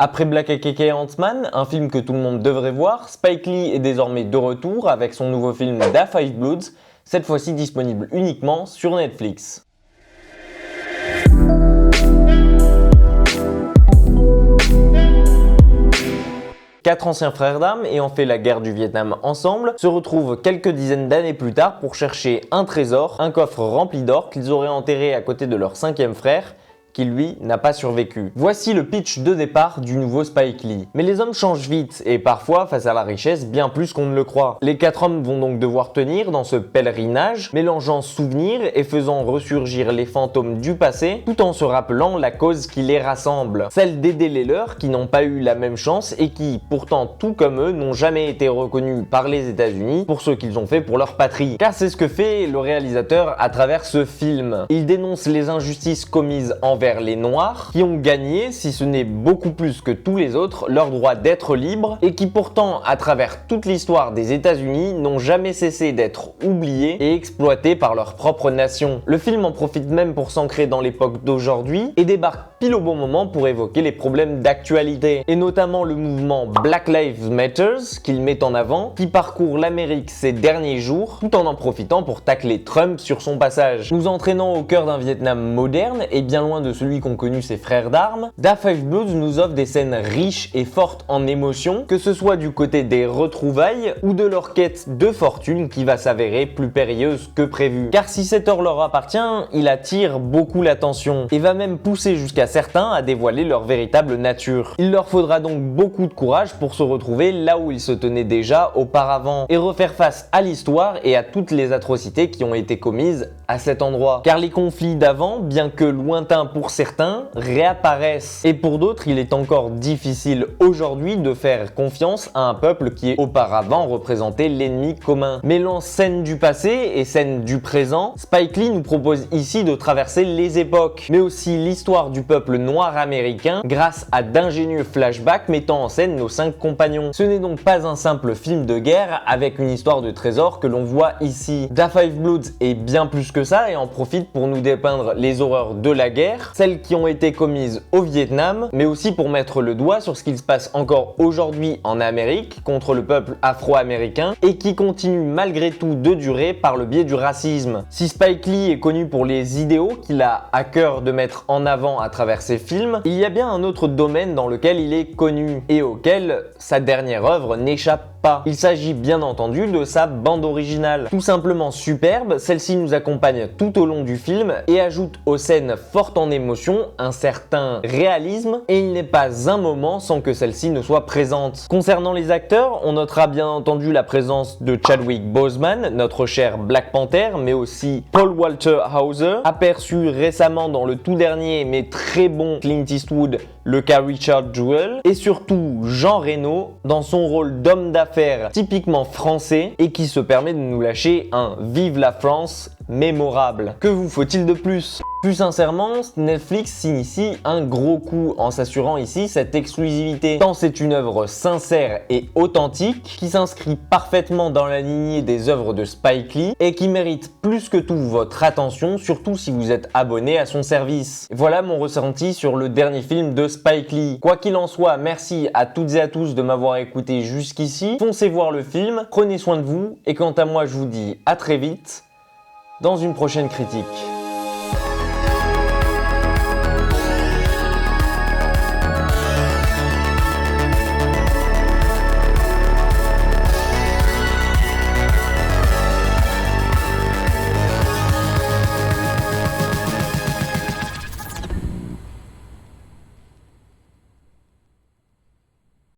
Après Black KK et Ant-Man, un film que tout le monde devrait voir, Spike Lee est désormais de retour avec son nouveau film Da 5 Bloods, cette fois-ci disponible uniquement sur Netflix. Quatre anciens frères d'armes ayant fait la guerre du Vietnam ensemble se retrouvent quelques dizaines d'années plus tard pour chercher un trésor, un coffre rempli d'or qu'ils auraient enterré à côté de leur cinquième frère, qui lui n'a pas survécu. Voici le pitch de départ du nouveau Spike Lee. Mais les hommes changent vite et parfois face à la richesse bien plus qu'on ne le croit. Les quatre hommes vont donc devoir tenir dans ce pèlerinage, mélangeant souvenirs et faisant ressurgir les fantômes du passé, tout en se rappelant la cause qui les rassemble, celle d'aider les leurs qui n'ont pas eu la même chance et qui, pourtant tout comme eux, n'ont jamais été reconnus par les États-Unis pour ce qu'ils ont fait pour leur patrie. Car c'est ce que fait le réalisateur à travers ce film. Il dénonce les injustices commises envers les Noirs, qui ont gagné, si ce n'est beaucoup plus que tous les autres, leur droit d'être libres, et qui pourtant, à travers toute l'histoire des États-Unis, n'ont jamais cessé d'être oubliés et exploités par leur propre nation. Le film en profite même pour s'ancrer dans l'époque d'aujourd'hui, et débarque pile au bon moment pour évoquer les problèmes d'actualité, et notamment le mouvement Black Lives Matter qu'il met en avant, qui parcourt l'Amérique ces derniers jours, tout en profitant pour tacler Trump sur son passage. Nous entraînant au cœur d'un Vietnam moderne, et bien loin de celui qu'ont connu ses frères d'armes, Da 5 Bloods nous offre des scènes riches et fortes en émotions, que ce soit du côté des retrouvailles ou de leur quête de fortune qui va s'avérer plus périlleuse que prévu. Car si cet or leur appartient, il attire beaucoup l'attention et va même pousser jusqu'à certains à dévoiler leur véritable nature. Il leur faudra donc beaucoup de courage pour se retrouver là où ils se tenaient déjà auparavant et refaire face à l'histoire et à toutes les atrocités qui ont été commises à cet endroit. Car les conflits d'avant, bien que lointains pour certains, réapparaissent. Et pour d'autres, il est encore difficile aujourd'hui de faire confiance à un peuple qui auparavant représentait l'ennemi commun. Mêlant scènes du passé et scènes du présent, Spike Lee nous propose ici de traverser les époques, mais aussi l'histoire du peuple noir américain grâce à d'ingénieux flashbacks mettant en scène nos 5 compagnons. Ce n'est donc pas un simple film de guerre avec une histoire de trésor que l'on voit ici. Da 5 Bloods est bien plus que ça et en profite pour nous dépeindre les horreurs de la guerre, celles qui ont été commises au Vietnam, mais aussi pour mettre le doigt sur ce qu'il se passe encore aujourd'hui en Amérique contre le peuple afro-américain et qui continue malgré tout de durer par le biais du racisme. Si Spike Lee est connu pour les idéaux qu'il a à cœur de mettre en avant à travers ses films, il y a bien un autre domaine dans lequel il est connu et auquel sa dernière œuvre n'échappe pas. Il s'agit bien entendu de sa bande originale. Tout simplement superbe, celle-ci nous accompagne tout au long du film et ajoute aux scènes fortes en émotion un certain réalisme et il n'est pas un moment sans que celle-ci ne soit présente. Concernant les acteurs, on notera bien entendu la présence de Chadwick Boseman, notre cher Black Panther, mais aussi Paul Walter Hauser, aperçu récemment dans le tout dernier mais très bon Clint Eastwood, le cas Richard Jewell, et surtout Jean Reno dans son rôle d'homme d'affaires typiquement français et qui se permet de nous lâcher un Vive la France mémorable. Que vous faut-il de plus ? Plus sincèrement, Netflix s'initie un gros coup en s'assurant ici cette exclusivité. Tant c'est une œuvre sincère et authentique qui s'inscrit parfaitement dans la lignée des œuvres de Spike Lee et qui mérite plus que tout votre attention, surtout si vous êtes abonné à son service. Voilà mon ressenti sur le dernier film de Spike Lee. Quoi qu'il en soit, merci à toutes et à tous de m'avoir écouté jusqu'ici. Foncez voir le film, prenez soin de vous et quant à moi je vous dis à très vite dans une prochaine critique.